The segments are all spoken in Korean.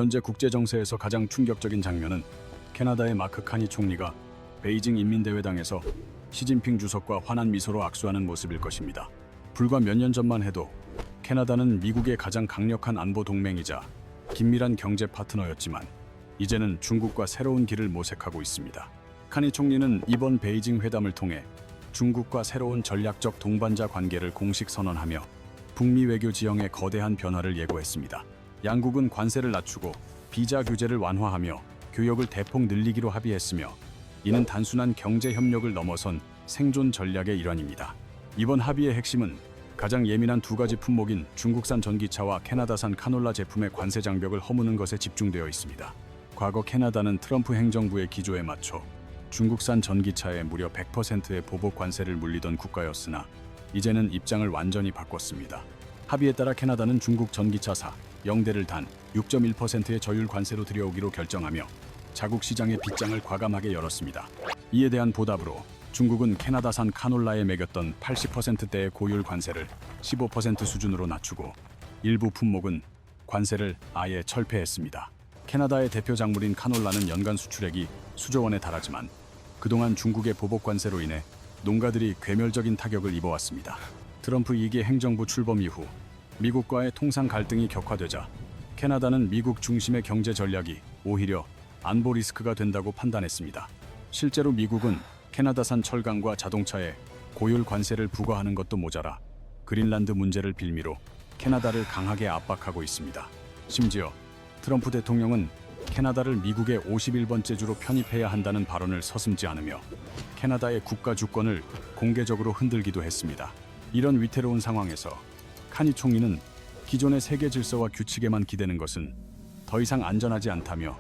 현재 국제정세에서 가장 충격적인 장면은 캐나다의 마크 카니 총리가 베이징 인민대회당에서 시진핑 주석과 환한 미소로 악수하는 모습일 것입니다. 불과 몇 년 전만 해도 캐나다는 미국의 가장 강력한 안보 동맹이자 긴밀한 경제 파트너였지만 이제는 중국과 새로운 길을 모색하고 있습니다. 카니 총리는 이번 베이징 회담을 통해 중국과 새로운 전략적 동반자 관계를 공식 선언하며 북미 외교 지형의 거대한 변화를 예고했습니다. 양국은 관세를 낮추고 비자 규제를 완화하며 교역을 대폭 늘리기로 합의했으며 이는 단순한 경제 협력을 넘어선 생존 전략의 일환입니다. 이번 합의의 핵심은 가장 예민한 두 가지 품목인 중국산 전기차와 캐나다산 카놀라 제품의 관세 장벽을 허무는 것에 집중되어 있습니다. 과거 캐나다는 트럼프 행정부의 기조에 맞춰 중국산 전기차에 무려 100%의 보복 관세를 물리던 국가였으나 이제는 입장을 완전히 바꿨습니다. 합의에 따라 캐나다는 중국 전기차사 0대를 단 6.1%의 저율 관세로 들여오기로 결정하며 자국 시장의 빗장을 과감하게 열었습니다. 이에 대한 보답으로 중국은 캐나다산 카놀라에 매겼던 80%대의 고율 관세를 15% 수준으로 낮추고 일부 품목은 관세를 아예 철폐했습니다. 캐나다의 대표 작물인 카놀라는 연간 수출액이 수조 원에 달하지만 그동안 중국의 보복 관세로 인해 농가들이 괴멸적인 타격을 입어왔습니다. 트럼프 2기 행정부 출범 이후 미국과의 통상 갈등이 격화되자 캐나다는 미국 중심의 경제 전략이 오히려 안보 리스크가 된다고 판단했습니다. 실제로 미국은 캐나다산 철강과 자동차에 고율 관세를 부과하는 것도 모자라 그린란드 문제를 빌미로 캐나다를 강하게 압박하고 있습니다. 심지어 트럼프 대통령은 캐나다를 미국의 51번째 주로 편입해야 한다는 발언을 서슴지 않으며 캐나다의 국가 주권을 공개적으로 흔들기도 했습니다. 이런 위태로운 상황에서 카니 총리는 기존의 세계 질서와 규칙에만 기대는 것은 더 이상 안전하지 않다며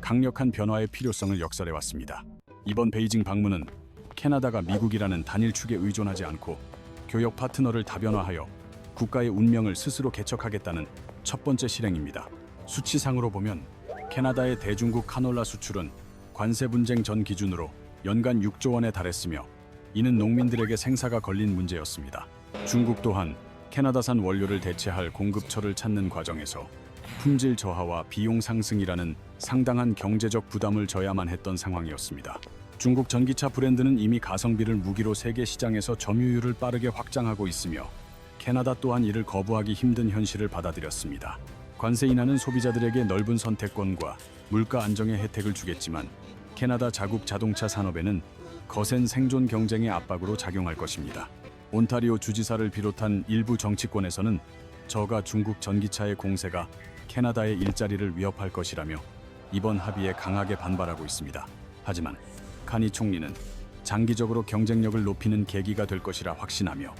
강력한 변화의 필요성을 역설해왔습니다. 이번 베이징 방문은 캐나다가 미국이라는 단일 축에 의존하지 않고 교역 파트너를 다변화하여 국가의 운명을 스스로 개척하겠다는 첫 번째 실행입니다. 수치상으로 보면 캐나다의 대중국 카놀라 수출은 관세 분쟁 전 기준으로 연간 6조 원에 달했으며 이는 농민들에게 생사가 걸린 문제였습니다. 중국 또한 캐나다산 원료를 대체할 공급처를 찾는 과정에서 품질 저하와 비용 상승이라는 상당한 경제적 부담을 져야만 했던 상황이었습니다. 중국 전기차 브랜드는 이미 가성비를 무기로 세계 시장에서 점유율을 빠르게 확장하고 있으며 캐나다 또한 이를 거부하기 힘든 현실을 받아들였습니다. 관세 인하는 소비자들에게 넓은 선택권과 물가 안정의 혜택을 주겠지만 캐나다 자국 자동차 산업에는 거센 생존 경쟁의 압박으로 작용할 것입니다. 온타리오 주지사를 비롯한 일부 정치권에서는 저가 중국 전기차의 공세가 캐나다의 일자리를 위협할 것이라며 이번 합의에 강하게 반발하고 있습니다. 하지만 카니 총리는 장기적으로 경쟁력을 높이는 계기가 될 것이라 확신하며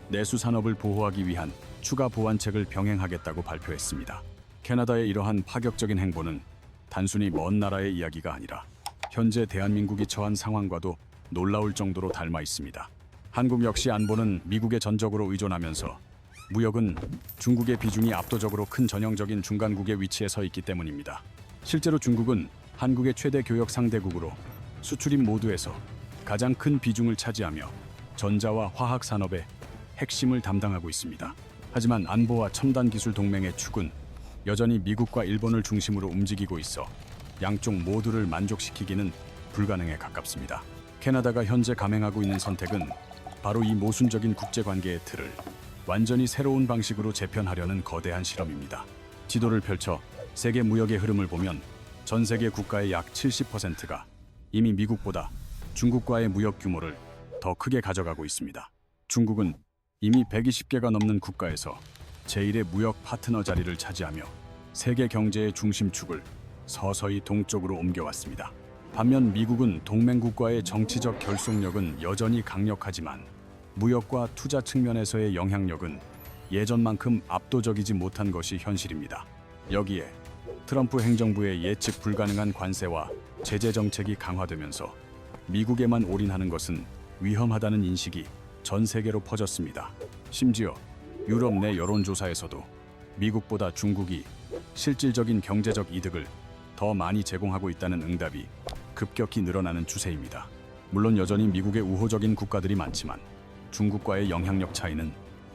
내수 산업을 보호하기 위한 추가 보완책을 병행하겠다고 발표했습니다. 캐나다의 이러한 파격적인 행보는 단순히 먼 나라의 이야기가 아니라 현재 대한민국이 처한 상황과도 놀라울 정도로 닮아 있습니다. 한국 역시 안보는 미국에 전적으로 의존하면서 무역은 중국의 비중이 압도적으로 큰 전형적인 중간국의 위치에 서 있기 때문입니다. 실제로 중국은 한국의 최대 교역 상대국으로 수출입 모두에서 가장 큰 비중을 차지하며 전자와 화학 산업의 핵심을 담당하고 있습니다. 하지만 안보와 첨단 기술 동맹의 축은 여전히 미국과 일본을 중심으로 움직이고 있어 양쪽 모두를 만족시키기는 불가능에 가깝습니다. 캐나다가 현재 감행하고 있는 선택은 바로 이 모순적인 국제관계의 틀을 완전히 새로운 방식으로 재편하려는 거대한 실험입니다. 지도를 펼쳐 세계 무역의 흐름을 보면 전 세계 국가의 약 70%가 이미 미국보다 중국과의 무역 규모를 더 크게 가져가고 있습니다. 중국은 이미 120개가 넘는 국가에서 제1의 무역 파트너 자리를 차지하며 세계 경제의 중심축을 서서히 동쪽으로 옮겨왔습니다. 반면 미국은 동맹국과의 정치적 결속력은 여전히 강력하지만 무역과 투자 측면에서의 영향력은 예전만큼 압도적이지 못한 것이 현실입니다. 여기에 트럼프 행정부의 예측 불가능한 관세와 제재 정책이 강화되면서 미국에만 올인하는 것은 위험하다는 인식이 전 세계로 퍼졌습니다. 심지어 유럽 내 여론조사에서도 미국보다 중국이 실질적인 경제적 이득을 더 많이 제공하고 있다는 응답이 급격히 늘어나는 추세입니다. 물론 여전히 미국의 우호적인 국가들이 많지만 중국과의 영향력 차이는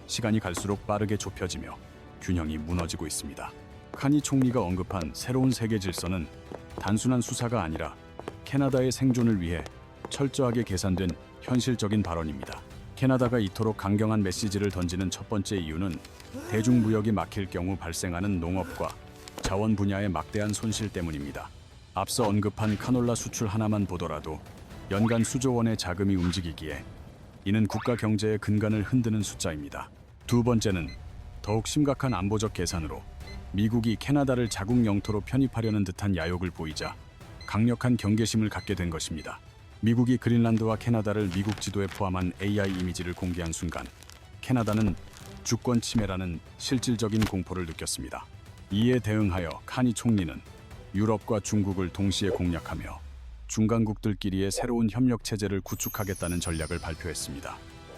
시간이 갈수록 빠르게 좁혀지며 균형이 무너지고 있습니다. 카니 총리가 언급한 새로운 세계 질서는 단순한 수사가 아니라 캐나다의 생존을 위해 철저하게 계산된 현실적인 발언입니다. 캐나다가 이토록 강경한 메시지를 던지는 첫 번째 이유는 대중무역이 막힐 경우 발생하는 농업과 자원 분야의 막대한 손실 때문입니다. 앞서 언급한 카놀라 수출 하나만 보더라도 연간 수조 원의 자금이 움직이기에 이는 국가 경제의 근간을 흔드는 숫자입니다. 두 번째는 더욱 심각한 안보적 계산으로 미국이 캐나다를 자국 영토로 편입하려는 듯한 야욕을 보이자 강력한 경계심을 갖게 된 것입니다. 미국이 그린란드와 캐나다를 미국 지도에 포함한 AI 이미지를 공개한 순간 캐나다는 주권 침해라는 실질적인 공포를 느꼈습니다. 이에 대응하여 카니 총리는 유럽과 중국을 동시에 공략하며 중간국들끼리의 새로운 협력 체제를 구축하겠다는 전략을 발표했습니다.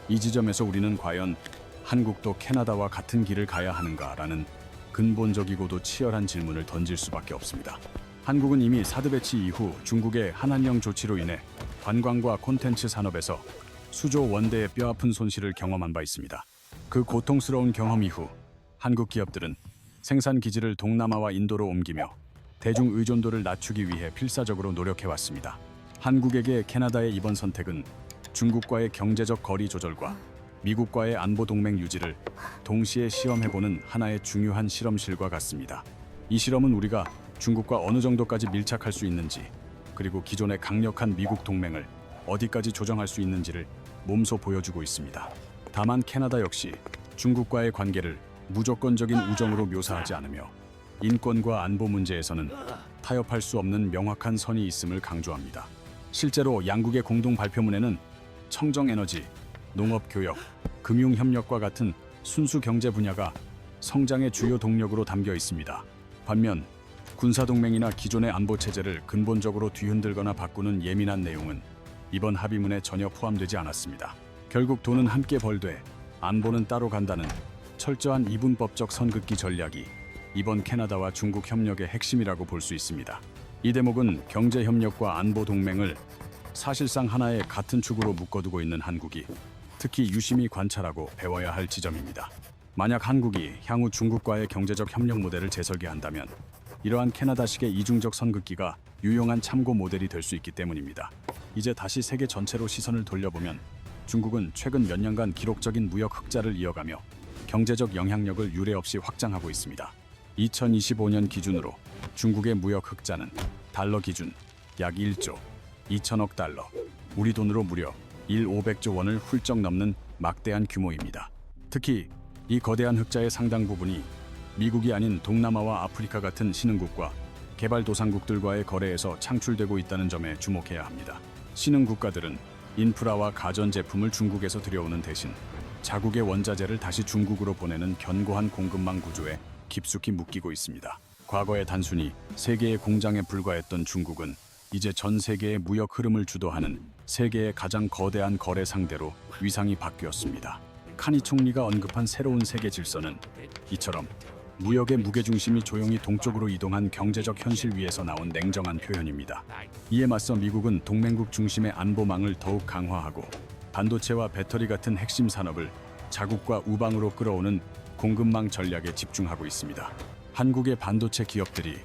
이 지점에서 우리는 과연 한국도 캐나다와 같은 길을 가야 하는가라는 근본적이고도 치열한 질문을 던질 수밖에 없습니다. 한국은 이미 사드 배치 이후 중국의 한한령 조치로 인해 관광과 콘텐츠 산업에서 수조 원대의 뼈아픈 손실을 경험한 바 있습니다. 그 고통스러운 경험 이후 한국 기업들은 생산 기지를 동남아와 인도로 옮기며 대중 의존도를 낮추기 위해 필사적으로 노력해왔습니다. 한국에게 캐나다의 이번 선택은 중국과의 경제적 거리 조절과 미국과의 안보 동맹 유지를 동시에 시험해보는 하나의 중요한 실험실과 같습니다. 이 실험은 우리가 중국과 어느 정도까지 밀착할 수 있는지, 그리고 기존의 강력한 미국 동맹을 어디까지 조정할 수 있는지를 몸소 보여주고 있습니다. 다만 캐나다 역시 중국과의 관계를 무조건적인 우정으로 묘사하지 않으며 인권과 안보 문제에서는 타협할 수 없는 명확한 선이 있음을 강조합니다. 실제로 양국의 공동 발표문에는 청정에너지, 농업교역, 금융협력과 같은 순수 경제 분야가 성장의 주요 동력으로 담겨 있습니다. 반면 군사동맹이나 기존의 안보체제를 근본적으로 뒤흔들거나 바꾸는 예민한 내용은 이번 합의문에 전혀 포함되지 않았습니다. 결국 돈은 함께 벌되 안보는 따로 간다는 철저한 이분법적 선긋기 전략이 이번 캐나다와 중국 협력의 핵심이라고 볼 수 있습니다. 이 대목은 경제협력과 안보동맹을 사실상 하나의 같은 축으로 묶어두고 있는 한국이 특히 유심히 관찰하고 배워야 할 지점입니다. 만약 한국이 향후 중국과의 경제적 협력 모델을 재설계한다면 이러한 캐나다식의 이중적 선긋기가 유용한 참고 모델이 될 수 있기 때문입니다. 이제 다시 세계 전체로 시선을 돌려보면 중국은 최근 몇 년간 기록적인 무역 흑자를 이어가며 경제적 영향력을 유례없이 확장하고 있습니다. 2025년 기준으로 중국의 무역 흑자는 달러 기준 약 1조 2천억 달러, 우리 돈으로 무려 1,500조 원을 훌쩍 넘는 막대한 규모입니다. 특히 이 거대한 흑자의 상당 부분이 미국이 아닌 동남아와 아프리카 같은 신흥국과 개발도상국들과의 거래에서 창출되고 있다는 점에 주목해야 합니다. 신흥국가들은 인프라와 가전제품을 중국에서 들여오는 대신 자국의 원자재를 다시 중국으로 보내는 견고한 공급망 구조에 깊숙이 묶이고 있습니다. 과거에 단순히 세계의 공장에 불과했던 중국은 이제 전 세계의 무역 흐름을 주도하는 세계의 가장 거대한 거래 상대로 위상이 바뀌었습니다. 카니 총리가 언급한 새로운 세계 질서는 이처럼 무역의 무게중심이 조용히 동쪽으로 이동한 경제적 현실 위에서 나온 냉정한 표현입니다. 이에 맞서 미국은 동맹국 중심의 안보망을 더욱 강화하고 반도체와 배터리 같은 핵심 산업을 자국과 우방으로 끌어오는 공급망 전략에 집중하고 있습니다. 한국의 반도체 기업들이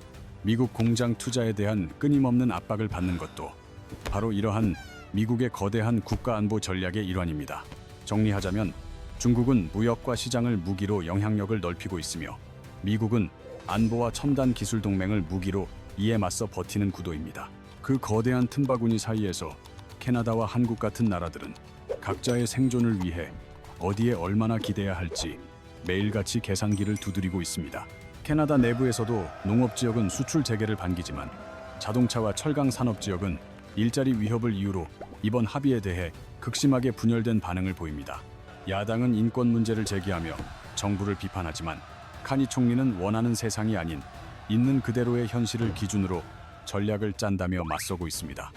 미국 공장 투자에 대한 끊임없는 압박을 받는 것도 바로 이러한 미국의 거대한 국가안보 전략의 일환입니다. 정리하자면 중국은 무역과 시장을 무기로 영향력을 넓히고 있으며 미국은 안보와 첨단 기술 동맹을 무기로 이에 맞서 버티는 구도입니다. 그 거대한 틈바구니 사이에서 캐나다와 한국 같은 나라들은 각자의 생존을 위해 어디에 얼마나 기대야 할지 매일같이 계산기를 두드리고 있습니다. 캐나다 내부에서도 농업지역은 수출 재개를 반기지만 자동차와 철강 산업지역은 일자리 위협을 이유로 이번 합의에 대해 극심하게 분열된 반응을 보입니다. 야당은 인권 문제를 제기하며 정부를 비판하지만 카니 총리는 원하는 세상이 아닌 있는 그대로의 현실을 기준으로 전략을 짠다며 맞서고 있습니다.